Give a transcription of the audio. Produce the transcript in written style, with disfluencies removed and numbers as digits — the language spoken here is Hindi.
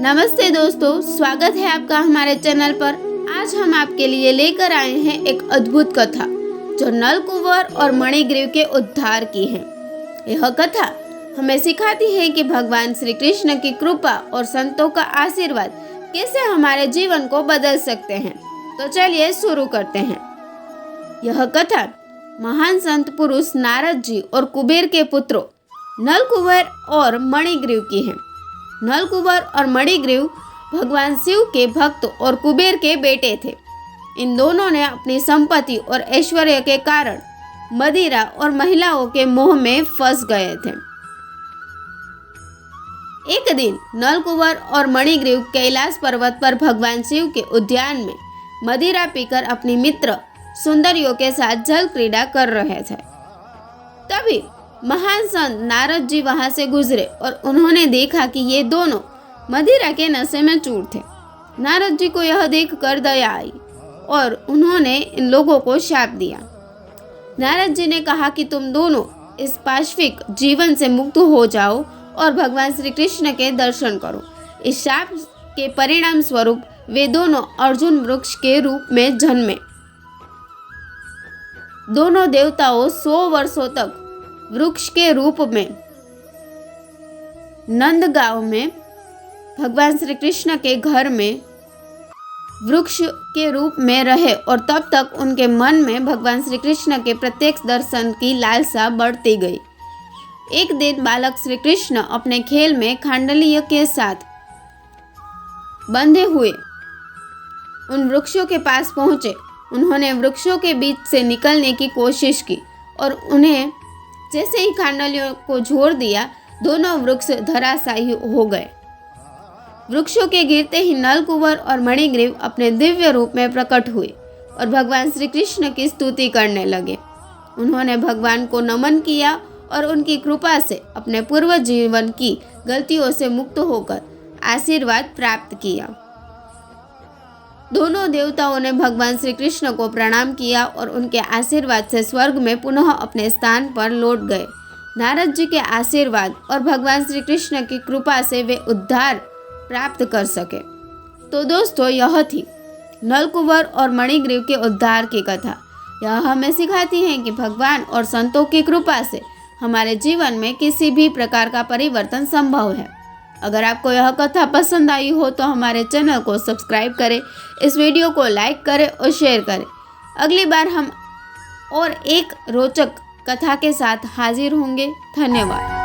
नमस्ते दोस्तों, स्वागत है आपका हमारे चैनल पर। आज हम आपके लिए लेकर आए हैं एक अद्भुत कथा जो नलकूबर और मणिग्रीव के उद्धार की है। यह कथा हमें सिखाती है कि भगवान श्री कृष्ण की कृपा और संतों का आशीर्वाद कैसे हमारे जीवन को बदल सकते हैं। तो चलिए शुरू करते हैं। यह कथा महान संत पुरुष नारद जी और कुबेर के पुत्रों नलकूबर और मणिग्रीव की है। नलकूबर और मणिग्रीव भगवान शिव के भक्त और कुबेर के बेटे थे। इन दोनों ने अपनी संपत्ति और ऐश्वर्य के कारण मदिरा और महिलाओं के मोह में फंस गए थे। एक दिन नलकूबर और मणिग्रीव कैलाश पर्वत पर भगवान शिव के उद्यान में मदिरा पीकर अपनी मित्र सुंदरियों के साथ जल क्रीड़ा कर रहे थे। तभी महान संत नारद जी वहां से गुजरे और उन्होंने देखा कि ये दोनों मदिरा के नशे में चूर थे। नारद जी को यह देखकर दया आई और उन्होंने इन लोगों को शाप दिया। नारद जी ने कहा कि तुम दोनों इस पाशविक जीवन से मुक्त हो जाओ और भगवान श्री कृष्ण के दर्शन करो। इस शाप के परिणाम स्वरूप वे दोनों अर्जुन वृक्ष के रूप में जन्मे। दोनों देवताओं 100 वर्षों तक वृक्ष के रूप में नंदगांव में भगवान श्री कृष्ण के घर में वृक्ष के रूप में रहे और तब तक उनके मन में भगवान श्री कृष्ण के प्रत्यक्ष दर्शन की लालसा बढ़ती गई। एक दिन बालक श्री कृष्ण अपने खेल में खांडलीय के साथ बंधे हुए उन वृक्षों के पास पहुंचे। उन्होंने वृक्षों के बीच से निकलने की कोशिश की और उन्हें जैसे ही खांडलियों को छोड़ दिया, दोनों वृक्ष धराशायी हो गए। वृक्षों के गिरते ही नलकूबर और मणिग्रीव अपने दिव्य रूप में प्रकट हुए और भगवान श्री कृष्ण की स्तुति करने लगे। उन्होंने भगवान को नमन किया और उनकी कृपा से अपने पूर्व जीवन की गलतियों से मुक्त होकर आशीर्वाद प्राप्त किया। दोनों देवताओं ने भगवान श्री कृष्ण को प्रणाम किया और उनके आशीर्वाद से स्वर्ग में पुनः अपने स्थान पर लौट गए। नारद जी के आशीर्वाद और भगवान श्री कृष्ण की कृपा से वे उद्धार प्राप्त कर सके। तो दोस्तों, यह थी नलकूबर और मणिग्रीव के उद्धार की कथा। यह हमें सिखाती है कि भगवान और संतों की कृपा से हमारे जीवन में किसी भी प्रकार का परिवर्तन संभव है। अगर आपको यह कथा पसंद आई हो तो हमारे चैनल को सब्सक्राइब करें, इस वीडियो को लाइक करें और शेयर करें। अगली बार हम और एक रोचक कथा के साथ हाजिर होंगे। धन्यवाद।